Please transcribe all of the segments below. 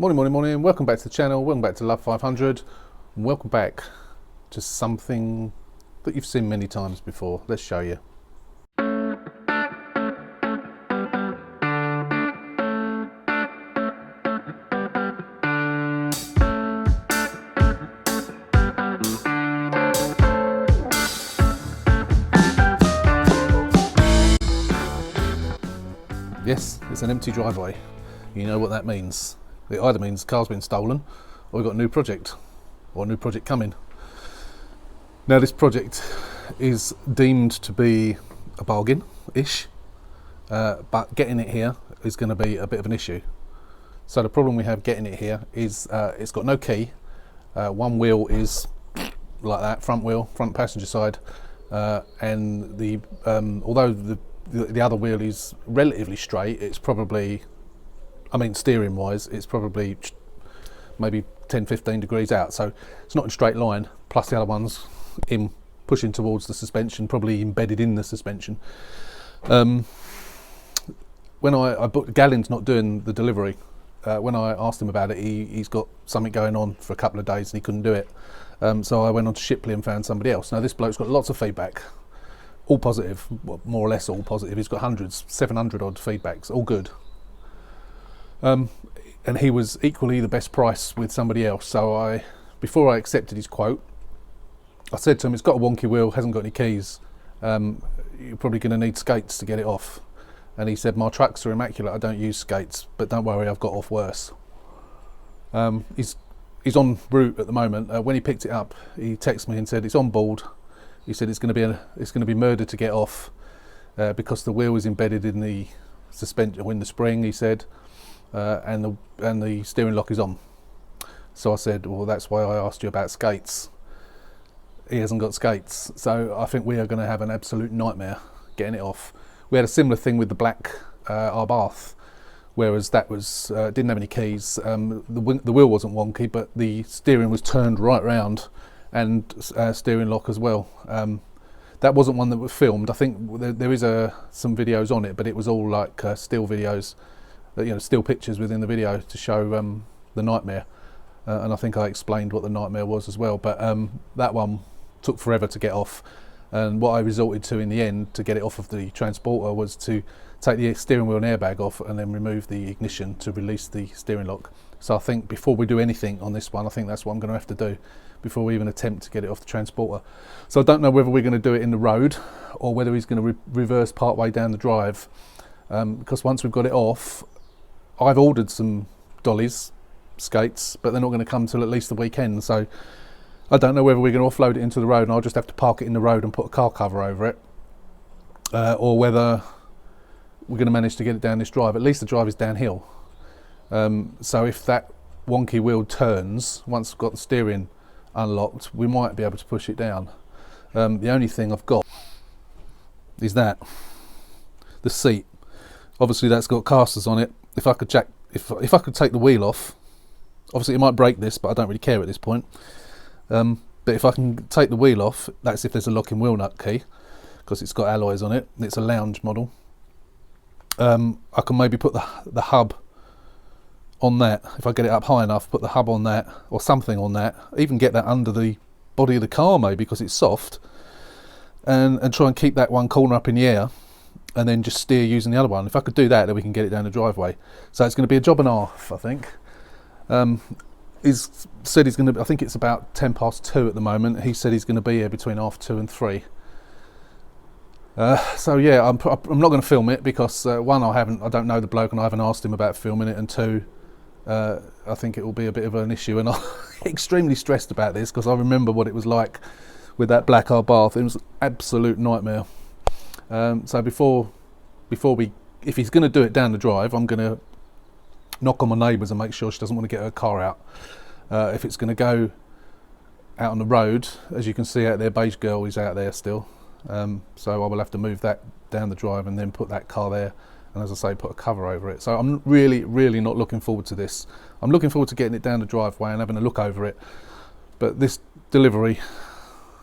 Morning. Welcome back to the channel. Welcome back to Love 500. And welcome back to something that you've seen many times before. Let's show you. Yes, it's an empty driveway. You know what that means. It either means the car's been stolen or we've got a new project or a new project coming. Now this project is deemed to be a bargain-ish, but getting it here is going to be a bit of an issue. So the problem we have getting it here is it's got no key. One wheel is like that, front passenger side, and the although the other wheel is relatively straight, it's probably, steering wise, it's probably maybe 10-15 degrees out, so it's not in a straight line, plus the other one's in pushing towards the suspension, probably embedded in the suspension. When I booked, Gallen's not doing the delivery. When I asked him about it, he's got something going on for a couple of days and he couldn't do it, so I went on to Shipley and found somebody else. Now this bloke's got lots of feedback, all positive, well, more or less all positive. He's got 700 odd feedbacks, all good. And he was equally the best price with somebody else. So before I accepted his quote, I said to him, it's got a wonky wheel, hasn't got any keys. You're probably going to need skates to get it off. And he said, my trucks are immaculate, I don't use skates, but don't worry, I've got off worse. He's en route at the moment. When he picked it up, he texted me and said it's on board. He said it's going to be murder to get off because the wheel is embedded in the suspension or in the spring. He said, and the steering lock is on. So I said, well, that's why I asked you about skates. He hasn't got skates, so I think we are going to have an absolute nightmare getting it off. We had a similar thing with the black Abarth, whereas that was didn't have any keys. The wheel wasn't wonky, but the steering was turned right round, and steering lock as well. That wasn't one that was filmed. I think there is some videos on it, but it was all like still videos, still pictures within the video to show the nightmare. And I think I explained what the nightmare was as well. But that one took forever to get off. And what I resorted to in the end to get it off of the transporter was to take the steering wheel and airbag off and then remove the ignition to release the steering lock. So I think before we do anything on this one, I think that's what I'm going to have to do before we even attempt to get it off the transporter. So I don't know whether we're going to do it in the road or whether he's going to reverse part way down the drive, because once we've got it off, I've ordered some dollies, skates, but they're not going to come till at least the weekend. So I don't know whether we're going to offload it into the road and I'll just have to park it in the road and put a car cover over it, or whether we're going to manage to get it down this drive. At least the drive is downhill, so if that wonky wheel turns, once we've got the steering unlocked, we might be able to push it down. The only thing I've got is the seat. Obviously that's got casters on it. If I could take the wheel off, obviously it might break this, but I don't really care at this point. But if I can take the wheel off, that's if there's a locking wheel nut key, because it's got alloys on it. It's a lounge model. I can maybe put the hub on that. If I get it up high enough, put the hub on that or something on that, even get that under the body of the car maybe because it's soft, and try and keep that one corner up in the air and then just steer using the other one. If I could do that, then we can get it down the driveway. So it's going to be a job and a half, I think. He's said he's going to, I think it's about 2:10 at the moment. He said he's going to be here between 2:30 and 3. So yeah, I'm not going to film it because one, I don't know the bloke and I haven't asked him about filming it, and two, I think it will be a bit of an issue, and I'm extremely stressed about this because I remember what it was like with that black Abarth. It was an absolute nightmare. So before if he's going to do it down the drive, I'm going to knock on my neighbours and make sure she doesn't want to get her car out. If it's going to go out on the road, as you can see out there, beige girl is out there still. So I will have to move that down the drive and then put that car there, and as I say, put a cover over it. So I'm really not looking forward to this. I'm looking forward to getting it down the driveway and having a look over it, but this delivery,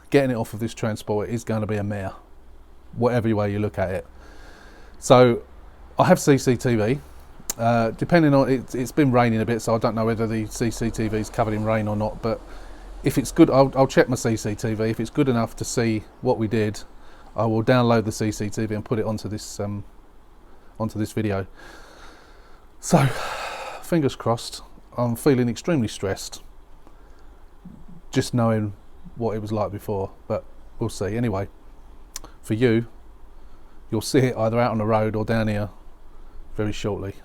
getting it off of this transport, is going to be a mare, whatever way you look at it. So I have CCTV. Depending on it's been raining a bit, so I don't know whether the CCTV is covered in rain or not. But if it's good, I'll check my CCTV. If it's good enough to see what we did, I will download the CCTV and put it onto this video. So, fingers crossed. I'm feeling extremely stressed, just knowing what it was like before. But we'll see. Anyway, for you, you'll see it either out on the road or down here very shortly.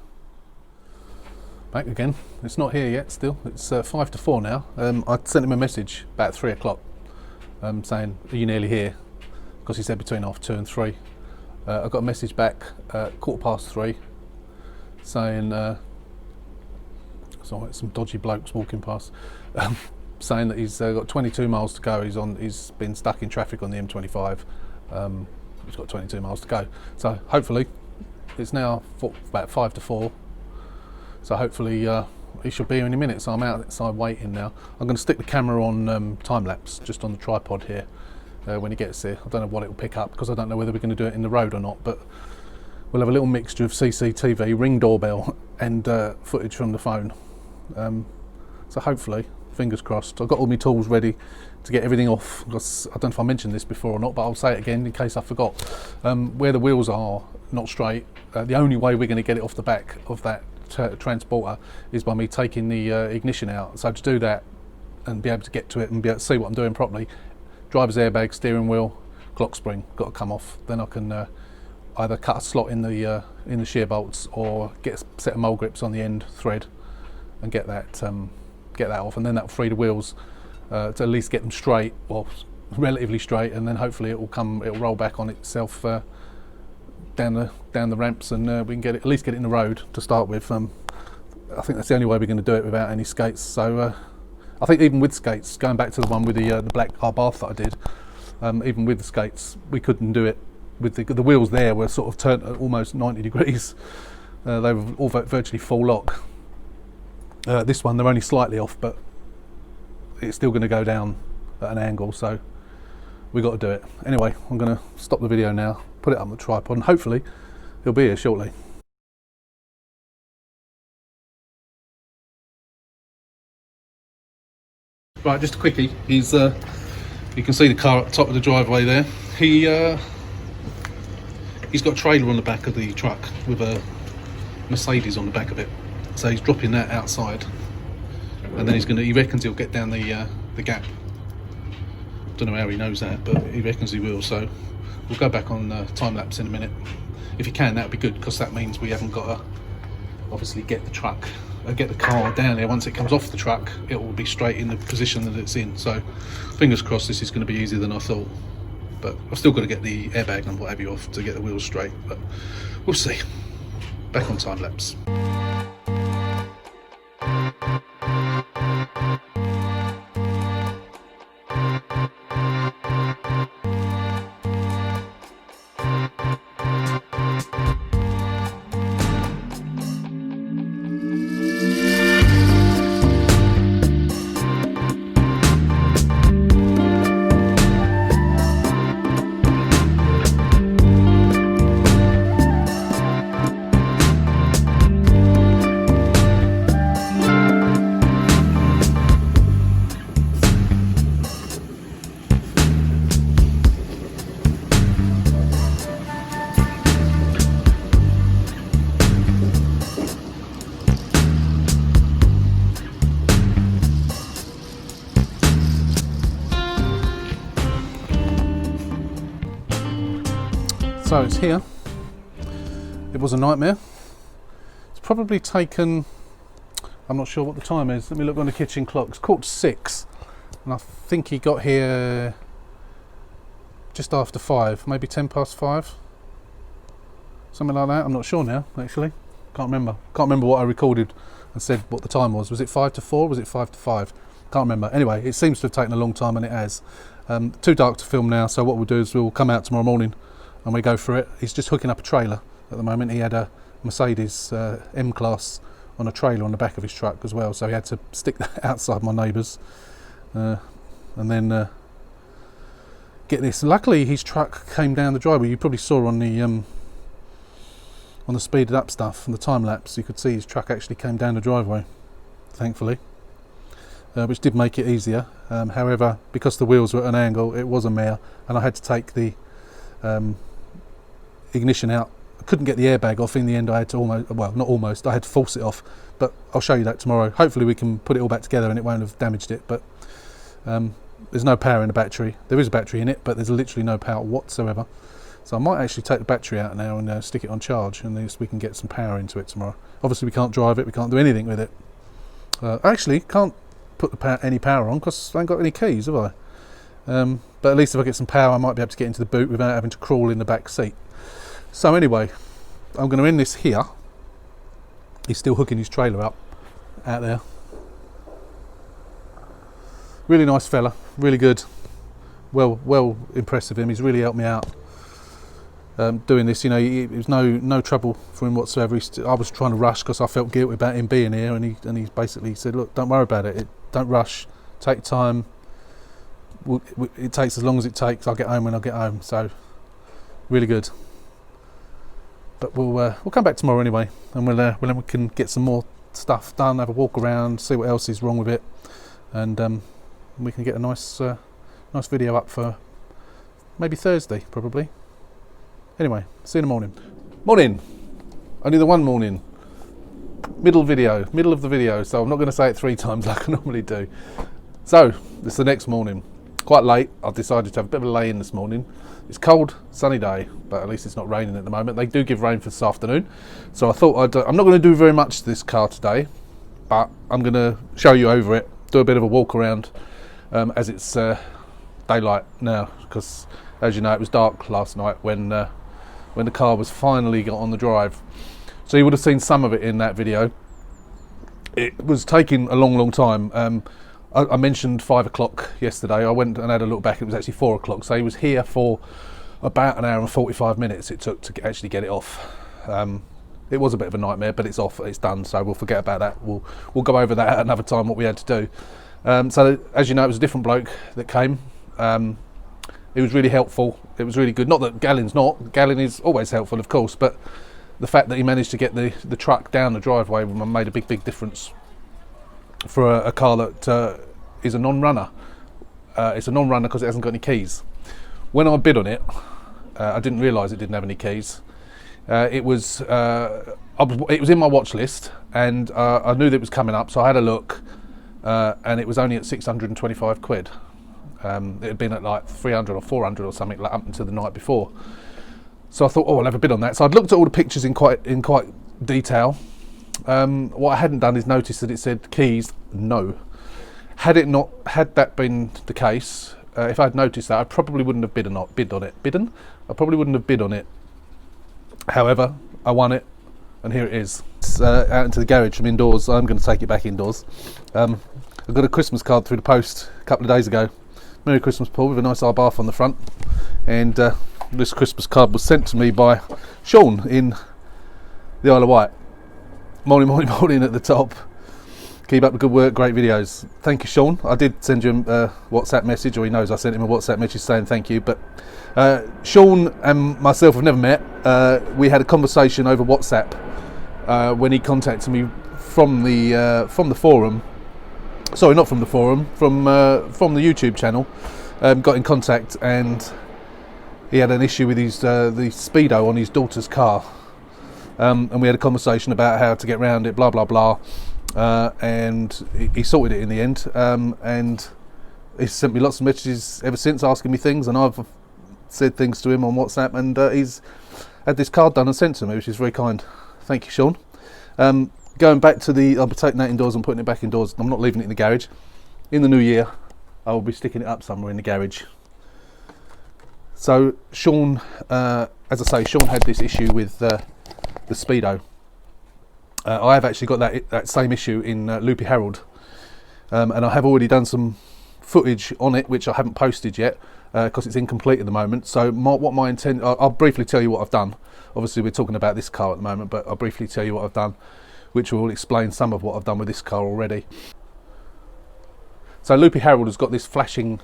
Back again. It's not here yet still. It's 5 to 4 now. I sent him a message about 3 o'clock saying, are you nearly here? Because he said between 2:30 and 3. I got a message back at 3:15 saying, so some dodgy blokes walking past, saying that he's got 22 miles to go. He's been stuck in traffic on the M25. He's got 22 miles to go. So hopefully, it's now about 5 to 4. So hopefully he should be here in a minute. So I'm outside waiting now. I'm going to stick the camera on time lapse just on the tripod here when he gets here. I don't know what it will pick up because I don't know whether we're going to do it in the road or not. But we'll have a little mixture of CCTV, ring doorbell, and footage from the phone. So hopefully, fingers crossed. I've got all my tools ready to get everything off. Because I don't know if I mentioned this before or not, but I'll say it again in case I forgot. Where the wheels are not straight, the only way we're going to get it off the back of that transporter is by me taking the ignition out. So to do that and be able to get to it and be able to see what I'm doing properly, driver's airbag, steering wheel, clock spring got to come off. Then I can either cut a slot in the shear bolts or get a set of mole grips on the end thread and get that off, and then that'll free the wheels to at least get them straight, or relatively straight, and then hopefully it'll roll back on itself down the ramps, and we can at least get it in the road to start with. I think that's the only way we're going to do it without any skates. So I think even with skates, going back to the one with the black Abarth that I did, even with the skates, we couldn't do it with the wheels. There were sort of turned at almost 90 degrees. They were all virtually full lock. This one, they're only slightly off, but it's still going to go down at an angle, so we've got to do it. Anyway, I'm going to stop the video now, put it up on the tripod, and hopefully he'll be here shortly. Right, just a quickie. You can see the car at the top of the driveway there. He's got a trailer on the back of the truck with a Mercedes on the back of it. So he's dropping that outside, and then he reckons he'll get down the gap. Don't know how he knows that, but he reckons he will. So we'll go back on time lapse in a minute. If he can, that would be good, because that means we haven't got to obviously get the car down there. Once it comes off the truck, it will be straight in the position that it's in. So fingers crossed, this is going to be easier than I thought. But I've still got to get the airbag and what have you off to get the wheels straight. But we'll see. Back on time lapse. So it's here. It was a nightmare. It's probably taken, I'm not sure what the time is. Let me look on the kitchen clock. It's 6:15, and I think he got here just after 5, maybe 5:10, something like that. I'm not sure now, actually. Can't remember what I recorded and said what the time was. Was it 5 to 4? Was it 5 to 5? Can't remember. Anyway, it seems to have taken a long time, and it has. Too dark to film now, so what we'll do is we'll come out tomorrow morning and we go through it. He's just hooking up a trailer at the moment. He had a Mercedes M-Class on a trailer on the back of his truck as well, so he had to stick that outside my neighbour's and then get this. Luckily his truck came down the driveway. You probably saw on on the speeded up stuff, and the time lapse, you could see his truck actually came down the driveway, thankfully, which did make it easier. However, because the wheels were at an angle, it was a mare, and I had to take the ignition out. I couldn't get the airbag off. In the end, I had to I had to force it off, but I'll show you that tomorrow. Hopefully we can put it all back together and it won't have damaged it, but there's no power in the battery. There is a battery in it, but there's literally no power whatsoever. So I might actually take the battery out now and stick it on charge, and then we can get some power into it tomorrow. Obviously we can't drive it, we can't do anything with it. Actually, can't put any power on because I ain't got any keys, have I? But at least if I get some power, I might be able to get into the boot without having to crawl in the back seat. So anyway, I'm going to end this here. He's still hooking his trailer up out there. Really nice fella, really good. Well impressed with him. He's really helped me out doing this. You know, it was no trouble for him whatsoever. I was trying to rush because I felt guilty about him being here, and he basically said, look, don't worry about it. Don't rush. Take time. It takes as long as it takes. I'll get home when I get home. So really good. But we'll come back tomorrow anyway, and we can get some more stuff done, have a walk around, see what else is wrong with it, and we can get a nice video up for maybe Thursday, probably. Anyway, see you in the morning. Morning. Only the one morning. Middle of the video, so I'm not going to say it 3 times like I normally do. So it's the next morning. Quite late. I've decided to have a bit of a lay-in this morning. It's cold, sunny day, but at least it's not raining at the moment. They do give rain for this afternoon, so I thought I'm not going to do very much to this car today, but I'm going to show you over it, do a bit of a walk around as it's daylight now, because as you know, it was dark last night when the car was finally got on the drive. So you would have seen some of it in that video. It was taking a long time. I mentioned 5 o'clock yesterday. I went and had a look back. It was actually 4 o'clock. So he was here for about an hour and 45 minutes it took to actually get it off. It was a bit of a nightmare, but it's off, it's done. So we'll forget about that. We'll go over that at another time, what we had to do. So as you know, it was a different bloke that came. It was really helpful. It was really good. Not that Gallen's not. Gallen is always helpful, of course, but the fact that he managed to get the truck down the driveway made a big difference for a car that is a non-runner. It's a non-runner because it hasn't got any keys. When I bid on it, I didn't realise it didn't have any keys. It was in my watch list, and I knew that it was coming up, so I had a look, and it was only at 625 quid. It had been at like 300 or 400 or something like up until the night before. So I thought, I'll have a bid on that. So I'd looked at all the pictures in quite detail. What I hadn't done is notice that it said keys no. Had that been the case, if I'd noticed that, I probably wouldn't have bid on it. I probably wouldn't have bid on it. However, I won it, and here it is. It's out into the garage from indoors. I'm going to take it back indoors. I got a Christmas card through the post a couple of days ago. Merry Christmas, Paul, with a nice bath on the front. And this Christmas card was sent to me by Sean in the Isle of Wight. Morning at the top. Keep up the good work, great videos. Thank you, Sean. I did send you a WhatsApp message, or he knows I sent him a WhatsApp message saying thank you. But Sean and myself have never met. We had a conversation over WhatsApp when he contacted me from the forum. Sorry, not from the forum, from the YouTube channel. Got in contact, and he had an issue with his the speedo on his daughter's car. And we had a conversation about how to get around it, blah blah blah, and he sorted it in the end. And he's sent me lots of messages ever since, asking me things, and I've said things to him on WhatsApp, and he's had this card done and sent to me, which is very kind. Thank you, Sean. Going back to I'll be taking that indoors and putting it back indoors. I'm not leaving it in the garage. In the new year, I will be sticking it up somewhere in the garage. So Sean, as I say, Sean had this issue with the speedo. I have actually got that same issue in Loopy Harold, and I have already done some footage on it, which I haven't posted yet because it's incomplete at the moment. So what my intent, I'll briefly tell you what I've done. Obviously we're talking about this car at the moment, but I'll briefly tell you what I've done, which will explain some of what I've done with this car already. So Loopy Harold has got this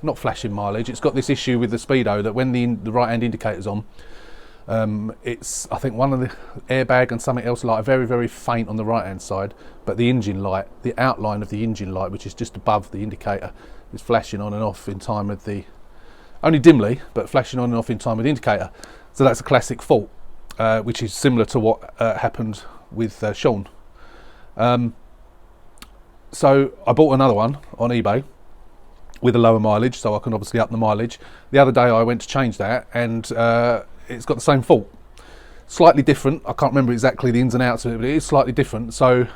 not flashing mileage, it's got this issue with the speedo that when the right hand indicator's on, It's, I think, one of the airbag and something else light, very, very faint on the right hand side, but the engine light, the outline of the engine light, which is just above the indicator, is flashing on and off in time with the, only dimly, but flashing on and off in time with the indicator. So that's a classic fault, which is similar to what happened with Sean. So I bought another one on eBay with a lower mileage, so I can obviously up the mileage. The other day I went to change that, and it's got the same fault. Slightly different, I can't remember exactly the ins and outs of it, but it is slightly different. So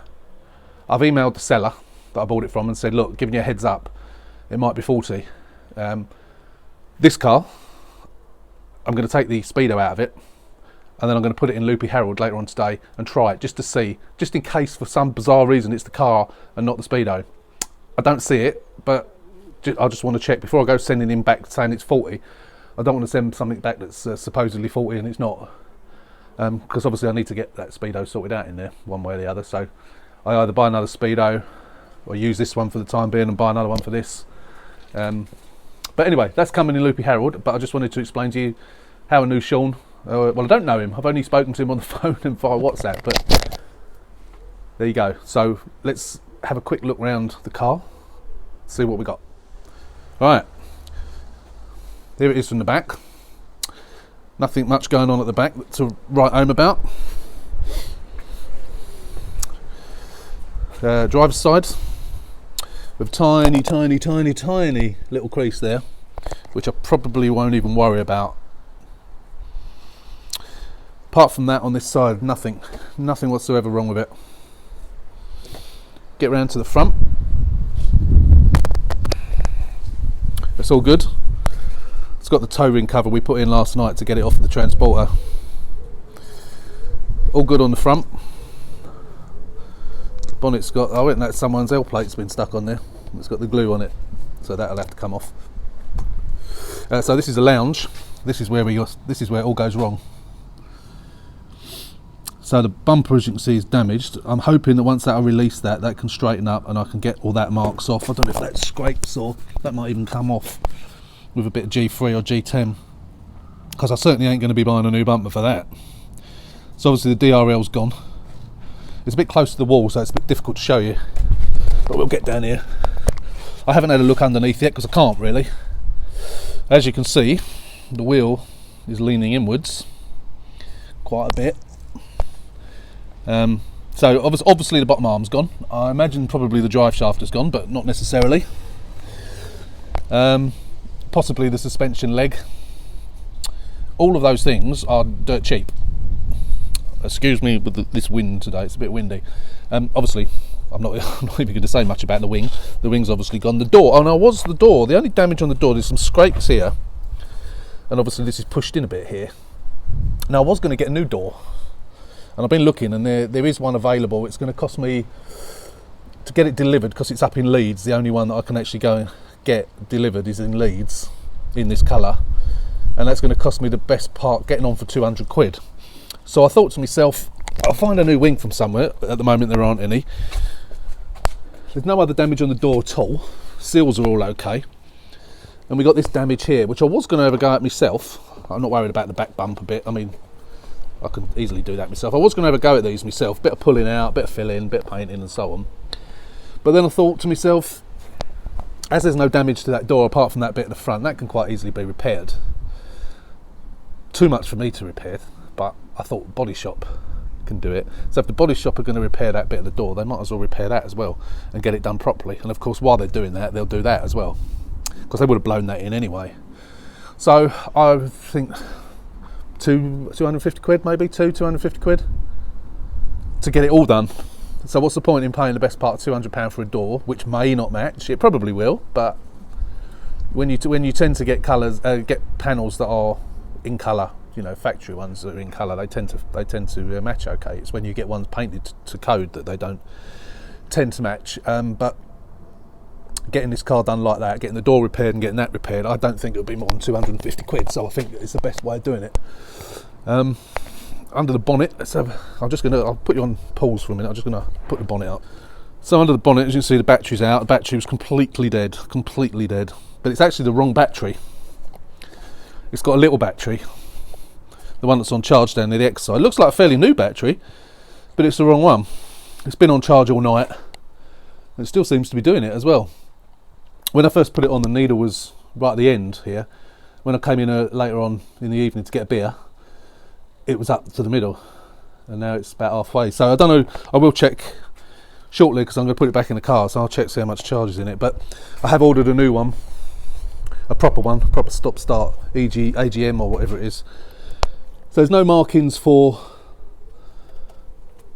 I've emailed the seller that I bought it from and said, look, giving you a heads up, it might be faulty. This car, I'm going to take the speedo out of it, and then I'm going to put it in Loopy Harold later on today and try it, just to see, just in case for some bizarre reason it's the car and not the speedo. I don't see it, but I just want to check before I go sending him back saying it's faulty. I don't want to send something back that's supposedly faulty and it's not, because obviously I need to get that speedo sorted out in there one way or the other. So I either buy another speedo or use this one for the time being and buy another one for this. But anyway, that's coming in Loopy Harold. But I just wanted to explain to you how I knew Sean. Well, I don't know him. I've only spoken to him on the phone and via WhatsApp. But there you go. So let's have a quick look around the car, see what we got. Right, here it is from the back. Nothing much going on at the back to write home about. Driver's side with tiny little crease there, which I probably won't even worry about. Apart from that, on this side, nothing whatsoever wrong with it. Get round to the front. It's all good. It's got the toe ring cover we put in last night to get it off the transporter. All good on the front. Bonnet's got, I went that someone's L plate's been stuck on there. It's got the glue on it, so that'll have to come off. So this is a lounge. This is where it all goes wrong. So the bumper, as you can see, is damaged. I'm hoping that once that I release that can straighten up and I can get all that marks off. I don't know if that scrapes or that might even come off with a bit of G3 or G10, because I certainly ain't going to be buying a new bumper for that. So obviously the DRL's gone. It's a bit close to the wall, so it's a bit difficult to show you, but we'll get down here. I haven't had a look underneath yet because I can't really. As you can see, the wheel is leaning inwards quite a bit. So obviously the bottom arm's gone. I imagine probably the drive shaft has gone, but not necessarily. Possibly the suspension leg. All of those things are dirt cheap. Excuse me with this wind today, it's a bit windy. Obviously, I'm not even going to say much about the wing. The wing's obviously gone. The door, oh no, was the door. The only damage on the door, there's some scrapes here. And obviously this is pushed in a bit here. Now I was going to get a new door. And I've been looking, and there is one available. It's going to cost me, to get it delivered, because it's up in Leeds, the only one that I can actually go and get delivered is in Leeds, in this colour. And that's going to cost me the best part, getting on for 200 quid. So I thought to myself, I'll find a new wing from somewhere. At the moment there aren't any. There's no other damage on the door at all. Seals are all okay. And we got this damage here, which I was going to have a go at myself. I'm not worried about the back bump a bit. I mean, I can easily do that myself. I was going to have a go at these myself. Bit of pulling out, bit of filling, bit of painting and so on. But then I thought to myself, as there's no damage to that door apart from that bit at the front, that can quite easily be repaired. Too much for me to repair, but I thought Body Shop can do it. So if the Body Shop are going to repair that bit of the door, they might as well repair that as well and get it done properly. And of course, while they're doing that, they'll do that as well, because they would have blown that in anyway. So I think 250 quid, maybe 250 quid to get it all done. So what's the point in paying the best part of £200 for a door, which may not match? It probably will, but when you tend to get colours, get panels that are in colour, you know, factory ones that are in colour, they tend to match okay. It's when you get ones painted to code that they don't tend to match. But getting this car done like that, getting the door repaired and getting that repaired, I don't think it would be more than 250 quid. So I think it's the best way of doing it. Under the bonnet, I'll put you on pause for a minute. I'm just going to put the bonnet up. So under the bonnet, as you can see, the battery's out. The battery was completely dead. But it's actually the wrong battery. It's got a little battery, the one that's on charge down near the X side. It looks like a fairly new battery, but it's the wrong one. It's been on charge all night, and it still seems to be doing it as well. When I first put it on, the needle was right at the end here. When I came in later on in the evening to get a beer, it was up to the middle, and now it's about halfway. So I don't know, I will check shortly because I'm going to put it back in the car, so I'll check, see how much charge is in it. But I have ordered a new one, a proper one, proper stop-start AGM or whatever it is. So there's no markings for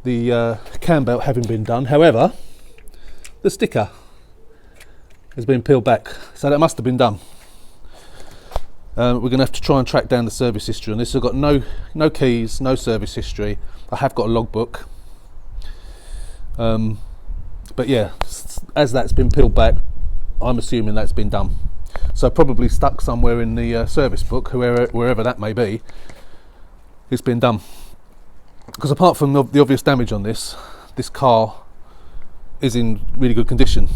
the cam belt having been done. However, the sticker has been peeled back, so that must have been done. We're going to have to try and track down the service history on this. I've got no keys, no service history. I have got a logbook. But yeah, as that's been peeled back, I'm assuming that's been done. So probably stuck somewhere in the service book, wherever that may be, it's been done. Because apart from the obvious damage on this car is in really good condition.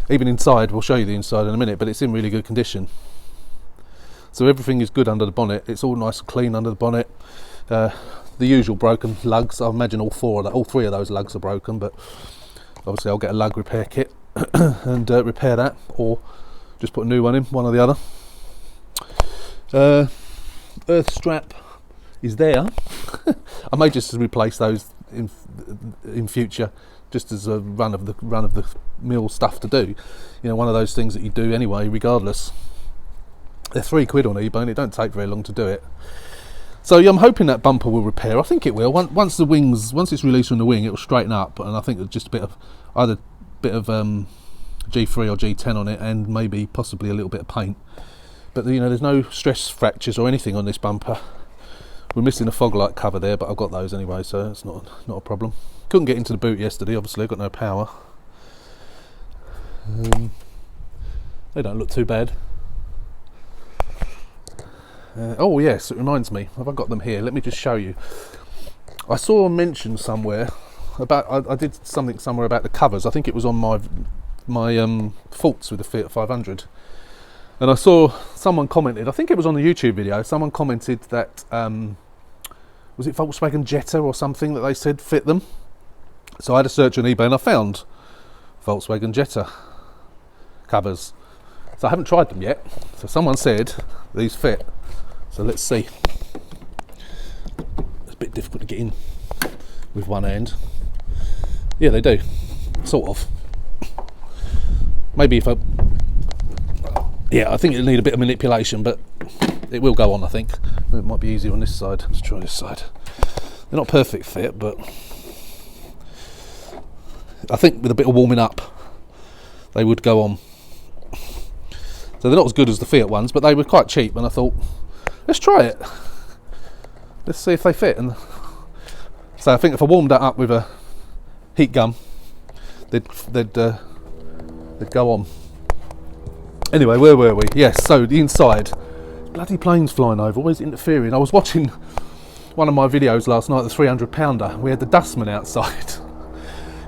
Even inside, we'll show you the inside in a minute, but it's in really good condition. So everything is good under the bonnet. It's all nice and clean under the bonnet. The usual broken lugs. I imagine all three of those lugs are broken, but obviously I'll get a lug repair kit and repair that, or just put a new one in, one or the other. Earth strap is there. I may just replace those in future, just as a run of the mill stuff to do. You know, one of those things that you do anyway, regardless. They're £3 on eBay, and it don't take very long to do it. So yeah, I'm hoping that bumper will repair. I think it will. Once it's released from the wing, it will straighten up, and I think it's just either a bit of G3 or G10 on it, and maybe possibly a little bit of paint. But you know, there's no stress fractures or anything on this bumper. We're missing a fog light cover there, but I've got those anyway, so it's not a problem. Couldn't get into the boot yesterday, obviously. I've got no power. They don't look too bad. Oh yes, it reminds me. Have I got them here? Let me just show you. I saw a mention somewhere about I did something somewhere about the covers. I think it was on my faults with the Fiat 500, and I saw someone commented. I think it was on the YouTube video. Someone commented that was it Volkswagen Jetta or something that they said fit them. So I had a search on eBay and I found Volkswagen Jetta covers. So I haven't tried them yet. So someone said these fit. So let's see. It's a bit difficult to get in with one hand. Yeah, they do. Sort of. Maybe I think it'll need a bit of manipulation, but it will go on, I think. It might be easier on this side. Let's try this side. They're not perfect fit, but I think with a bit of warming up, they would go on. So they're not as good as the Fiat ones, but they were quite cheap, and I thought, let's try it. Let's see if they fit. And so I think if I warmed that up with a heat gun, they'd go on. Anyway, where were we? Yes, so the inside. Bloody planes flying over, always interfering. I was watching one of my videos last night, the 300 pounder. We had the dustman outside,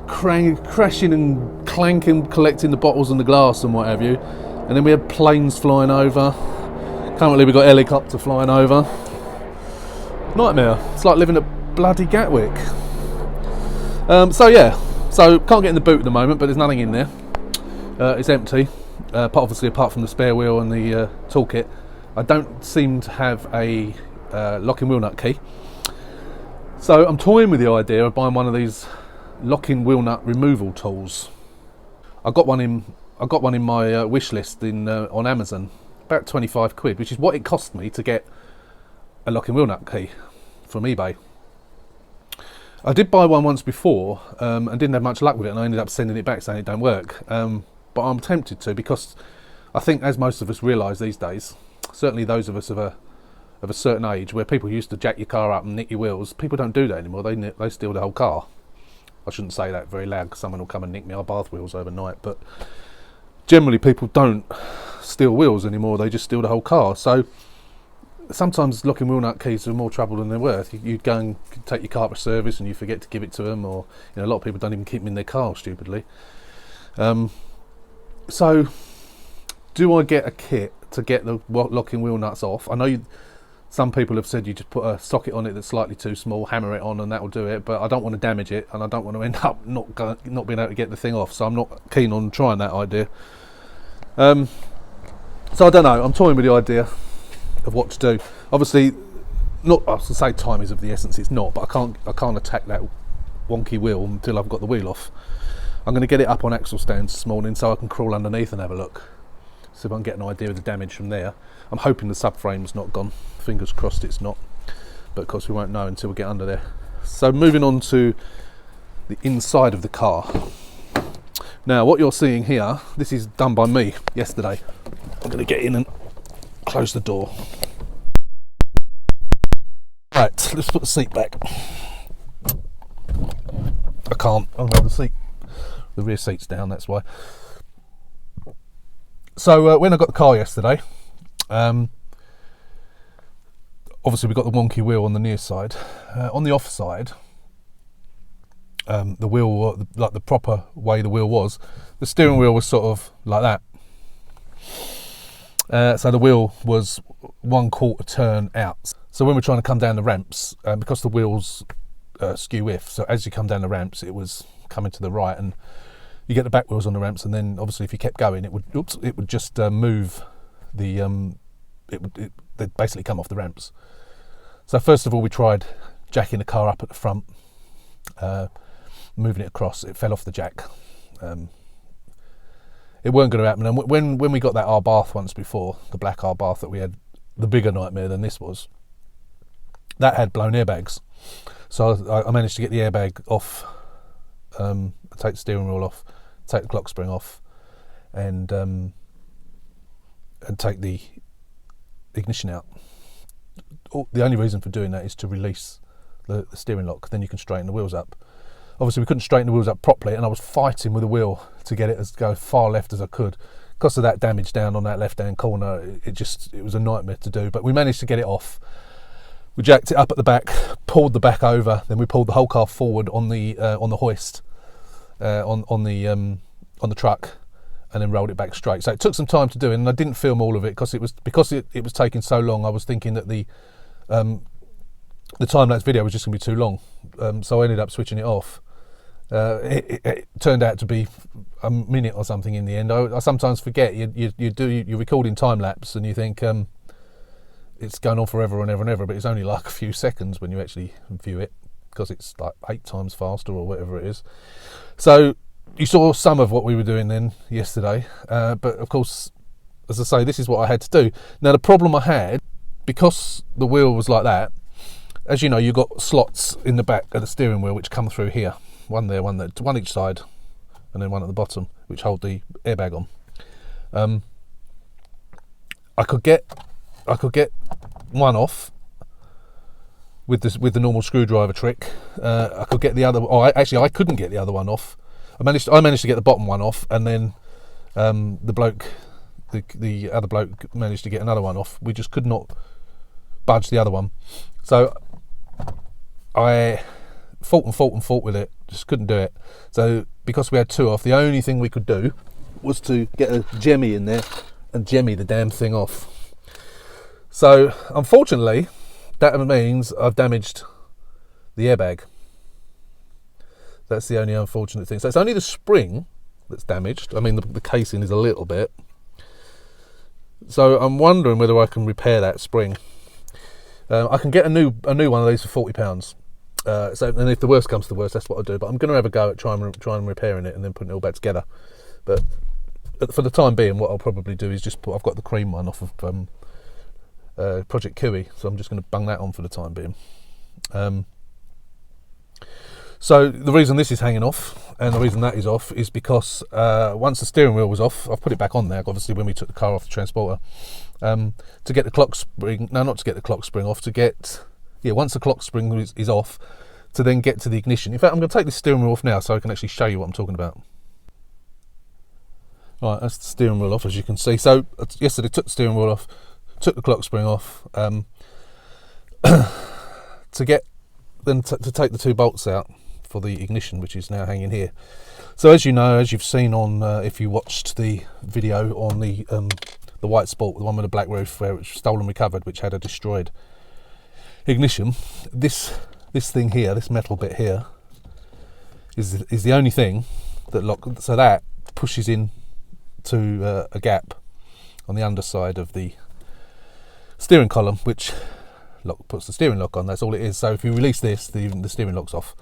crashing and clanking, collecting the bottles and the glass and what have you. And then we had planes flying over. Currently we've got helicopter flying over. Nightmare. It's like living at bloody Gatwick. So yeah, so can't get in the boot at the moment, but there's nothing in there. It's empty. Obviously apart from the spare wheel and the toolkit. I don't seem to have a locking wheel nut key. So I'm toying with the idea of buying one of these locking wheel nut removal tools. I got one in my wish list on Amazon, about £25, which is what it cost me to get a locking wheel nut key from eBay. I did buy one once before and didn't have much luck with it, and I ended up sending it back saying it don't work. But I'm tempted to, because I think, as most of us realise these days, certainly those of us of a certain age, where people used to jack your car up and nick your wheels, people don't do that anymore. They steal the whole car. I shouldn't say that very loud, because someone will come and nick me our bath wheels overnight, but generally people don't steal wheels anymore, they just steal the whole car. So sometimes locking wheel nut keys are more trouble than they're worth. You go and take your car to service and you forget to give it to them, or a lot of people don't even keep them in their car, stupidly. So do I get a kit to get the locking wheel nuts off? I know Some people have said you just put a socket on it that's slightly too small, hammer it on, and that will do it. But I don't want to damage it, and I don't want to end up not being able to get the thing off. So I'm not keen on trying that idea. So I don't know. I'm toying with the idea of what to do. Obviously, not. I was gonna say time is of the essence. It's not, but I can't attack that wonky wheel until I've got the wheel off. I'm going to get it up on axle stands this morning so I can crawl underneath and have a look. See if I can get an idea of the damage from there. I'm hoping the subframe's not gone. Fingers crossed it's not. But of course we won't know until we get under there. So moving on to the inside of the car. Now what you're seeing here, this is done by me yesterday. I'm going to get in and close the door. Right, let's put the seat back. I can't, I don't have the seat. The rear seat's down, that's why. So when I got the car yesterday, obviously we got the wonky wheel on the near side. On the off side, the wheel, like the proper way the wheel was, the steering wheel was sort of like that. So the wheel was 1/4 turn out. So when we're trying to come down the ramps, because the wheels skew if, so as you come down the ramps, it was coming to the right, and you get the back wheels on the ramps, and then obviously if you kept going, it would just move the they'd basically come off the ramps. So first of all, we tried jacking the car up at the front, moving it across. It fell off the jack. It weren't going to happen. And when we got that R-Bath once before, the black R-Bath that we had, the bigger nightmare than this was, that had blown airbags. So I managed to get the airbag off, take the steering wheel off, take the clock spring off, and take the ignition out. The only reason for doing that is to release the steering lock. Then you can straighten the wheels up. Obviously, we couldn't straighten the wheels up properly, and I was fighting with the wheel to get it as go far left as I could. Because of that damage down on that left-hand corner, it was a nightmare to do. But we managed to get it off. We jacked it up at the back, pulled the back over, then we pulled the whole car forward on the hoist, on the truck, and then rolled it back straight. So it took some time to do it, and I didn't film all of it because it was taking so long. I was thinking that the time-lapse video was just going to be too long, so I ended up switching it off. It turned out to be a minute or something in the end. I sometimes forget you're recording time-lapse and you think it's going on forever and ever and ever, but it's only like a few seconds when you actually view it, because it's like 8 times faster or whatever it is. So you saw some of what we were doing then yesterday, but of course, as I say, this is what I had to do. Now the problem I had, because the wheel was like that, as you know, you've got slots in the back of the steering wheel which come through here, one there, one each side, and then one at the bottom which hold the airbag on. I could get one off with the normal screwdriver trick. I could get the other. I couldn't get the other one off. I managed to get the bottom one off, and then the other bloke managed to get another one off. We just could not budge the other one. So I fought with it, just couldn't do it. So because we had 2 off, the only thing we could do was to get a jemmy in there and jemmy the damn thing off. So unfortunately, that means I've damaged the airbag. That's the only unfortunate thing. So it's only the spring that's damaged. I mean, the casing is a little bit. So I'm wondering whether I can repair that spring. I can get a new one of these for £40. And if the worst comes to the worst, that's what I'll do. But I'm going to have a go at trying repairing it and then putting it all back together. But for the time being, what I'll probably do is just I've got the cream one off of Project Kiwi, so I'm just going to bung that on for the time being. So the reason this is hanging off and the reason that is off is because once the steering wheel was off, I've put it back on there, obviously, when we took the car off the transporter, to get the clock spring, no, not to get the clock spring off, once the clock spring is off, to then get to the ignition. In fact, I'm going to take the steering wheel off now so I can actually show you what I'm talking about. Right, that's the steering wheel off, as you can see. So yesterday took the steering wheel off, took the clock spring off, to take the 2 bolts out for the ignition, which is now hanging here. So as you know, as you've seen on, if you watched the video on the white Sport, the one with the black roof, where it was stolen recovered, which had a destroyed ignition, this thing here, this metal bit here, is the only thing that so that pushes in to a gap on the underside of the steering column, which puts the steering lock on. That's all it is. So if you release this, the steering lock's off.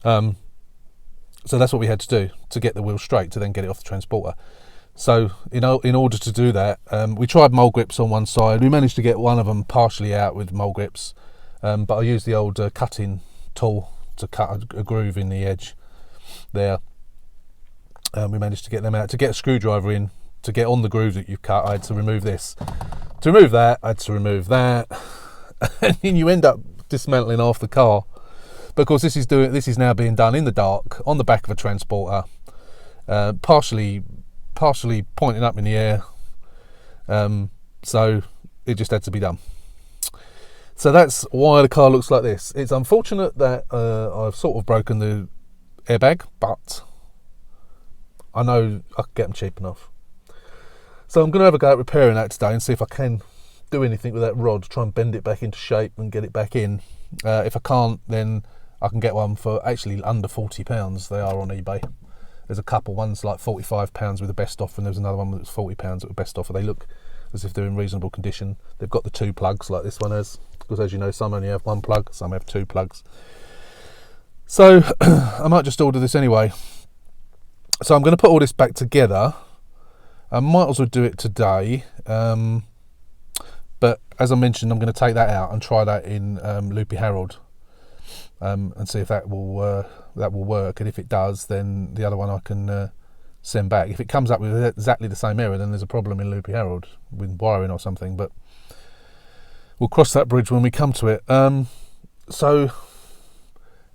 So that's what we had to do to get the wheel straight, to then get it off the transporter. So in order to do that, we tried mole grips on one side. We managed to get one of them partially out with mole grips, but I used the old cutting tool to cut a groove in the edge there. We managed to get them out. To get a screwdriver in, to get on the groove that you've cut, I had to remove this. To remove that, I had to remove that. And then you end up dismantling half the car. But of course, this is now being done in the dark on the back of a transporter, partially pointing up in the air. So it just had to be done. So that's why the car looks like this. It's unfortunate that I've sort of broken the airbag, but I know I can get them cheap enough. So I'm going to have a go at repairing that today and see if I can do anything with that rod, try and bend it back into shape and get it back in. If I can't, then I can get one for actually under £40. They are on eBay. There's a couple, one's like £45 with the best offer, and there's another one that's £40 at the best offer. They look as if they're in reasonable condition. They've got the 2 plugs like this one has, because as you know, some only have 1 plug, some have 2 plugs. So I might just order this anyway. So I'm going to put all this back together. I might as well do it today. But as I mentioned, I'm going to take that out and try that in Loopy Harold, and see if that will work. And if it does, then the other one I can send back. If it comes up with exactly the same error, then there's a problem in Loopy Harold with wiring or something. But we'll cross that bridge when we come to it. So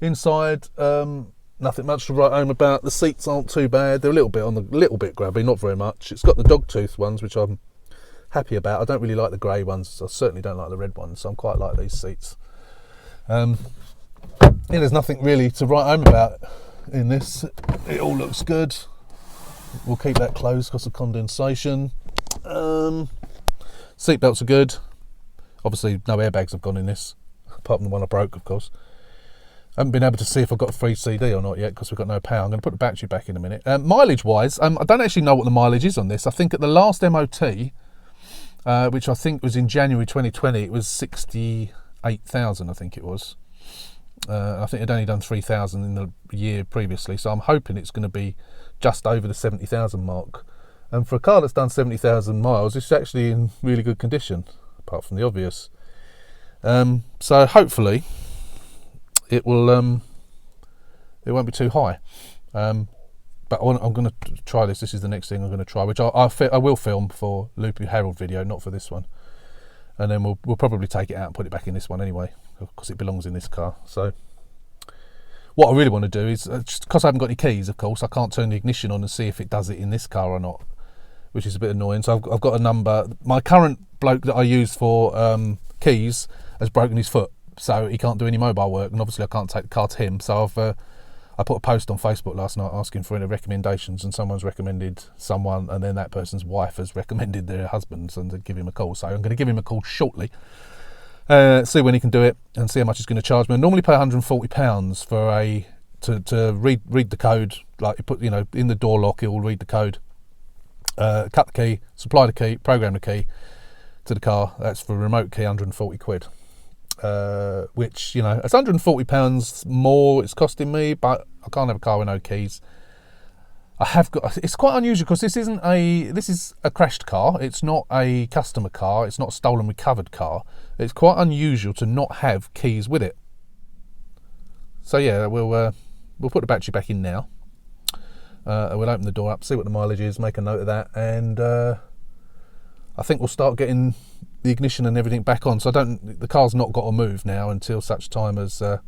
inside, nothing much to write home about. The seats aren't too bad. They're a little bit grabby, not very much. It's got the dogtooth ones, which I'm happy about. I don't really like the grey ones. I certainly don't like the red ones, so I'm quite like these seats. There's nothing really to write home about in this. It all looks good. We'll keep that closed because of condensation. Seat belts are good. Obviously no airbags have gone in this, apart from the one I broke, of course. I haven't been able to see if I've got a free CD or not yet because we've got no power. I'm going to put the battery back in a minute. Mileage wise, I don't actually know what the mileage is on this. I think at the last MOT, which I think was in January 2020, it was 68,000, I think it was. I think I'd only done 3,000 in the year previously, so I'm hoping it's going to be just over the 70,000 mark. And for a car that's done 70,000 miles, it's actually in really good condition, apart from the obvious. So hopefully it will. It won't be too high. But I'm going to try this. This is the next thing I'm going to try, which I will film for Loopy Harold video, not for this one. And then we'll probably take it out and put it back in this one anyway, because it belongs in this car. So what I really want to do is, just because I haven't got any keys, of course, I can't turn the ignition on and see if it does it in this car or not, which is a bit annoying. So I've got a number. My current bloke that I use for keys has broken his foot, so he can't do any mobile work, and obviously I can't take the car to him. So I put a post on Facebook last night asking for any recommendations, and someone's recommended someone, and then that person's wife has recommended their husband, and to give him a call. So I'm going to give him a call shortly, see when he can do it, and see how much he's going to charge me. I normally pay £140 for to read the code, like you put, in the door lock, it will read the code, cut the key, supply the key, program the key to the car. That's for a remote key, £140. Which, it's £140 more it's costing me, but I can't have a car with no keys. It's quite unusual because this is a crashed car. It's not a customer car. It's not a stolen recovered car. It's quite unusual to not have keys with it. So yeah, we'll put the battery back in now. We'll open the door up, see what the mileage is, make a note of that, and I think we'll start getting the ignition and everything back on. So the car's not got to move now until such time as I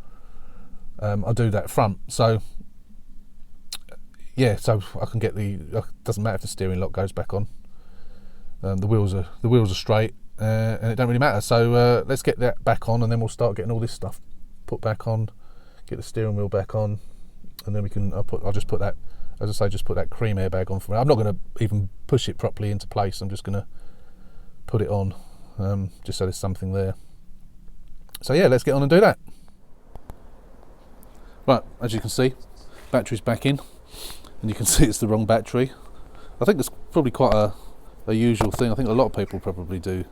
do that front. So yeah, so I can get doesn't matter if the steering lock goes back on. The wheels are straight, and it don't really matter. So let's get that back on, and then we'll start getting all this stuff put back on, get the steering wheel back on, and then we can. I'll just put that, as I say, just put that cream airbag on for me. I'm not going to even push it properly into place. I'm just going to put it on, just so there's something there. So yeah, let's get on and do that. Right, as you can see, battery's back in, and you can see it's the wrong battery. I think it's probably quite a usual thing. I think a lot of people probably do.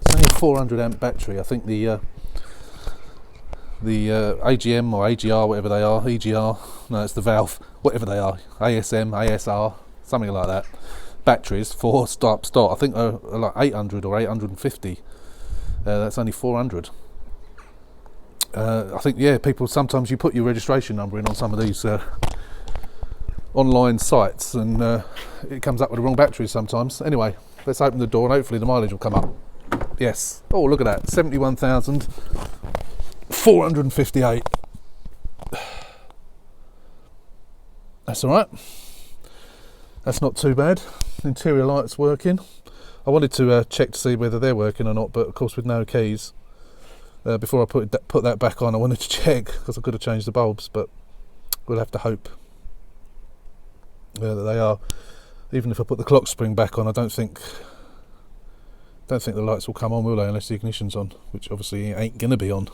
It's only a 400 amp battery. I think the AGM or AGR, whatever they are, EGR, no, it's the valve, whatever they are, ASM, ASR, something like that. Batteries for start. I think are like 800 or 850. That's only 400. I think, yeah, people, sometimes you put your registration number in on some of these online sites, and it comes up with the wrong batteries sometimes. Anyway, let's open the door and hopefully the mileage will come up. Yes. Oh, look at that. 71,458. That's all right. That's not too bad. Interior lights working. I wanted to check to see whether they're working or not, but of course with no keys. Before I put that back on, I wanted to check because I could have changed the bulbs, but we'll have to hope that they are. Even if I put the clock spring back on, I don't think the lights will come on, will they, unless the ignition's on, which obviously ain't going to be on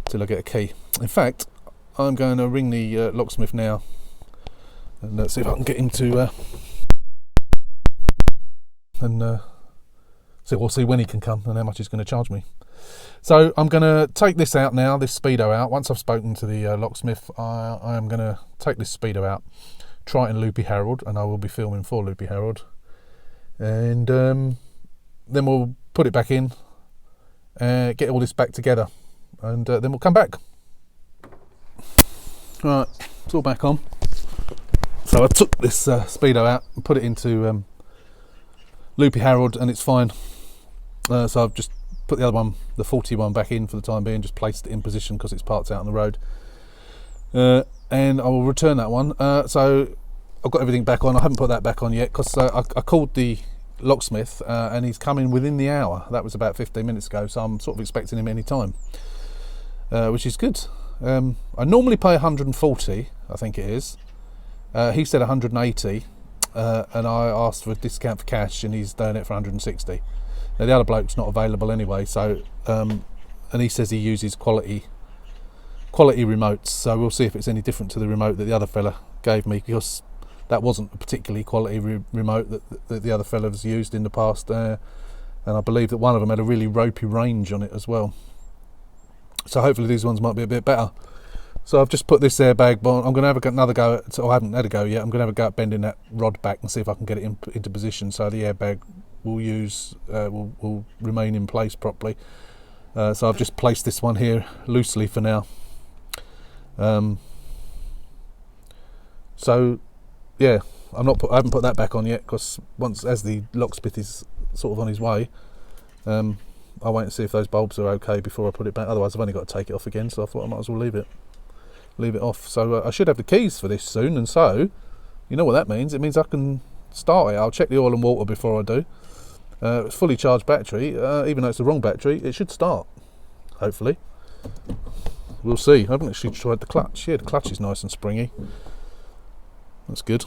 till I get a key. In fact, I'm going to ring the locksmith now and see if I can get him to we'll see when he can come and how much he's going to charge me. So I'm going to take this out now, this speedo out. Once I've spoken to the locksmith, I am going to take this speedo out, try it in Loopy Harold, and I will be filming for Loopy Harold. And then we'll put it back in, get all this back together, and then we'll come back. Right, it's all back on. So I took this speedo out and put it into Loopy Harold, and it's fine. So I've just put the other one, the 41, back in for the time being, just placed it in position because it's parked out on the road. And I will return that one. So I've got everything back on. I haven't put that back on yet because I called the locksmith and he's coming within the hour. That was about 15 minutes ago, so I'm sort of expecting him any time, which is good. I normally pay 140, I think it is. He said 180, and I asked for a discount for cash, and he's doing it for 160. Now, the other bloke's not available anyway, so and he says he uses quality remotes, so we'll see if it's any different to the remote that the other fella gave me, because that wasn't a particularly quality remote that the other fella's used in the past, and I believe that one of them had a really ropey range on it as well. So hopefully these ones might be a bit better. So I've just put this airbag on. I'm going to have another go at, I haven't had a go yet, I'm going to have a go at bending that rod back and see if I can get it into position so the airbag will remain in place properly. So I've just placed this one here loosely for now. So yeah, I haven't put that back on yet, because as the locksmith is sort of on his way, I'll wait and see if those bulbs are okay before I put it back. Otherwise I've only got to take it off again, so I thought I might as well leave it off. So I should have the keys for this soon, and so you know what that means. It means I can start it. I'll check the oil and water before I do. It's fully charged battery, even though it's the wrong battery, it should start, hopefully. We'll see. I haven't actually tried the clutch. Yeah, the clutch is nice and springy. That's good.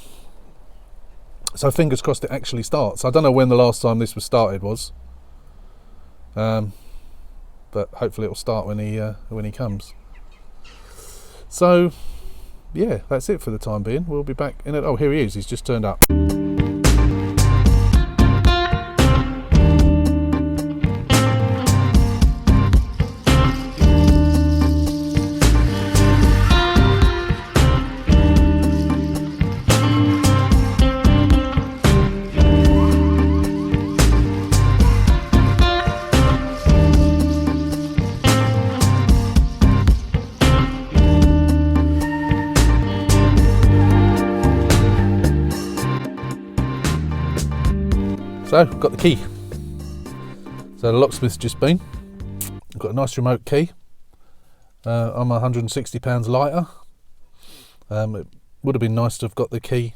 So fingers crossed it actually starts. I don't know when the last time this was started was, but hopefully it'll start when he comes. So yeah, that's it for the time being. We'll be back in it. Oh, here he is. He's just turned up. So, got the key. So the locksmith's just been. I've got a nice remote key. I'm £160 lighter. It would have been nice to have got the key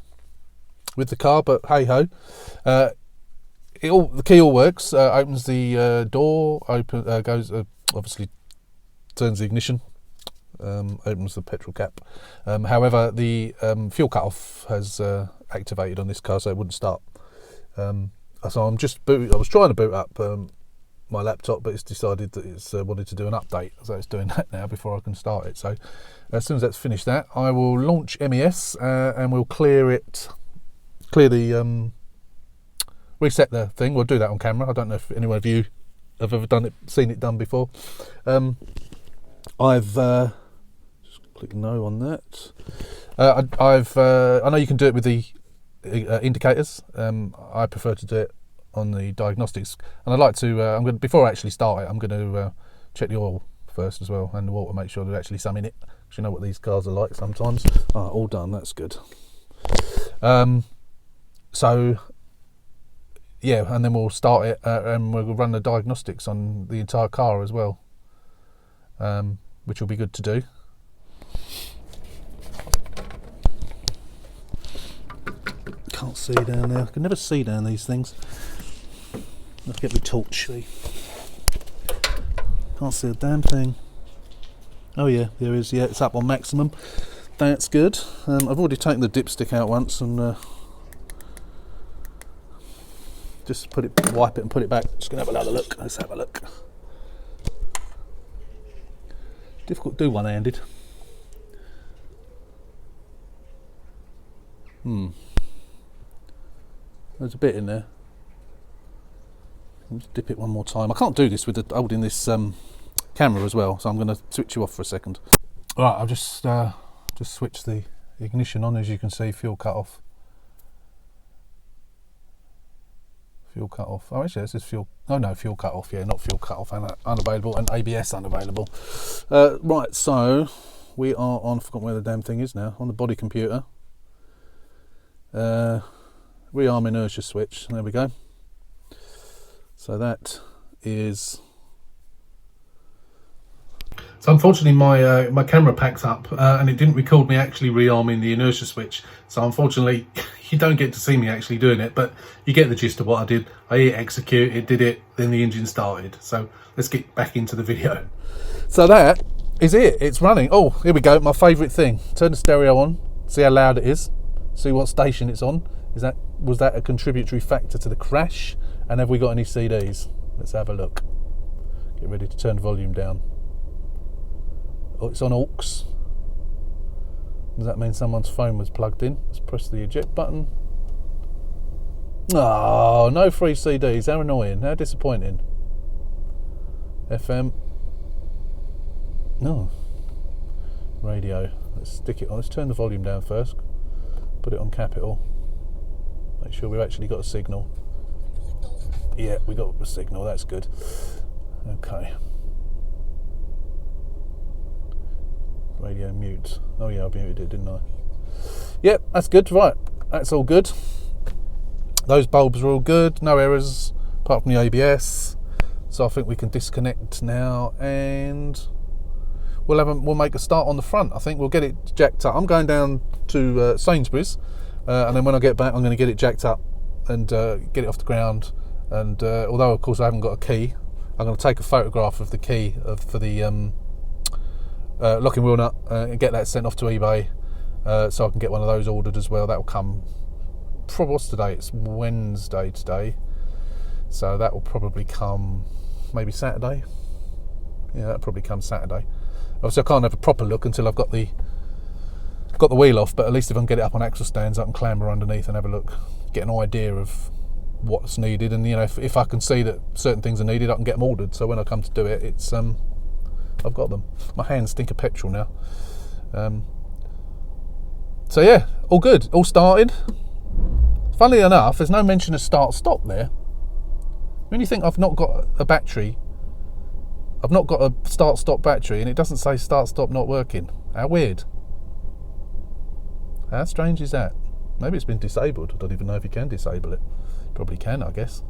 with the car, but hey ho. The key all works. Opens the door. Goes obviously turns the ignition. Opens the petrol cap. However, the fuel cut-off has activated on this car, so it wouldn't start. So I was trying to boot up my laptop, but it's decided that it's wanted to do an update, so it's doing that now before I can start it. So as soon as that's finished that, I will launch MES and we'll clear the reset the thing. We'll do that on camera. I don't know if anyone of you have ever seen it done before. I've just click no on that. I know you can do it with the indicators. I prefer to do it on the diagnostics, and I'd like to. Before I actually start it, I'm going to check the oil first as well, and the water, make sure there's actually some in it. Because you know what these cars are like sometimes. All done. That's good. So yeah, and then we'll start it, and we'll run the diagnostics on the entire car as well, which will be good to do. Can't see down there. I can never see down these things. Let's get my torch. See. Can't see a damn thing. Oh yeah, there is. Yeah, it's up on maximum. That's good. I've already taken the dipstick out once and just wipe it and put it back. Just gonna have another look. Let's have a look. Difficult to do one-handed. There's a bit in there. Let's dip it one more time. I can't do this with holding this camera as well, so I'm going to switch you off for a second. All right, I've just switched the ignition on. As you can see, fuel cut off. Fuel cut off. Oh, actually, this is fuel. Oh no, fuel cut off. Yeah, not fuel cut off. Unavailable, and ABS unavailable. Right, so we are on. I forgot where the damn thing is now. On the body computer. Rearm inertia switch. There we go. So that is. So unfortunately my camera packed up and it didn't record me actually rearming the inertia switch. So unfortunately you don't get to see me actually doing it, but you get the gist of what I did. I hit execute, it did it, then the engine started. So let's get back into the video. So that is it, it's running. Oh, here we go, my favourite thing. Turn the stereo on, see how loud it is, see what station it's on. Was that a contributory factor to the crash? And have we got any CDs? Let's have a look. Get ready to turn the volume down. Oh, it's on aux. Does that mean someone's phone was plugged in? Let's press the eject button. Oh, no free CDs. How annoying. How disappointing. FM. No. Radio. Let's stick it on. Let's turn the volume down first. Put it on capital. Make sure we've actually got a signal. Yeah, we got a signal. That's good. Okay. Radio mute. Oh yeah, I muted it, didn't I? Yep, that's good. Right, that's all good. Those bulbs are all good. No errors apart from the ABS. So I think we can disconnect now, and we'll make a start on the front. I think we'll get it jacked up. I'm going down to Sainsbury's, and then when I get back, I'm going to get it jacked up and get it off the ground. And although of course I haven't got a key, I'm going to take a photograph of the key for the locking wheel nut and get that sent off to eBay, so I can get one of those ordered as well. That will come. What's today? It's Wednesday today, so that will probably come maybe Saturday. Yeah, that'll probably come Saturday. Obviously, I can't have a proper look until I've got the wheel off. But at least if I can get it up on axle stands, I can clamber underneath and have a look, get an idea of what's needed. And you know, if I can see that certain things are needed, I can get them ordered. So when I come to do it, it's I've got them. My hands stink of petrol now. So yeah, all good, all started. Funnily enough, there's no mention of start-stop there. When you think I've not got a battery, I've not got a start-stop battery, and it doesn't say start-stop not working. How weird. How strange is that? Maybe it's been disabled. I don't even know if you can disable it. Probably can, I guess.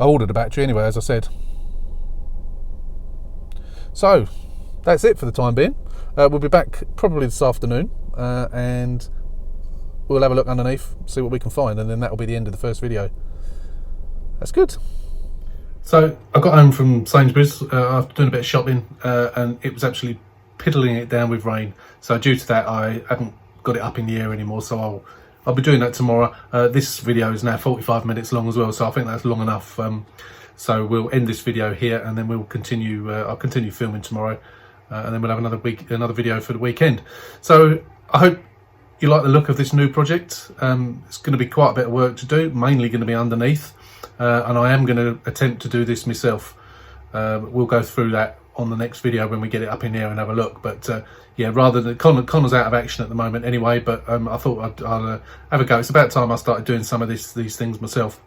I ordered a battery anyway, as I said. So, that's it for the time being. We'll be back probably this afternoon, and we'll have a look underneath, see what we can find, and then that'll be the end of the first video. That's good. So, I got home from Sainsbury's after doing a bit of shopping, and it was actually piddling it down with rain. So, due to that, I haven't got it up in the air anymore, so I'll be doing that tomorrow. This video is now 45 minutes long as well, so I think that's long enough. So we'll end this video here, and then we'll continue. I'll continue filming tomorrow, and then we'll have another video for the weekend. So I hope you like the look of this new project. It's going to be quite a bit of work to do, mainly going to be underneath, and I am going to attempt to do this myself. We'll go through that on the next video when we get it up in there and have a look. But yeah, rather than Connor's out of action at the moment anyway, but I thought I'd have a go. It's about time I started doing some of these things myself.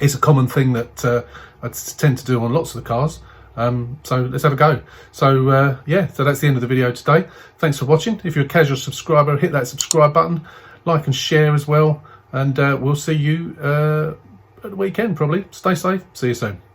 It's a common thing that I tend to do on lots of the cars. So let's have a go. So yeah, so that's the end of the video today. Thanks for watching. If you're a casual subscriber, hit that subscribe button, like and share as well, and we'll see you at the weekend probably. Stay safe, see you soon.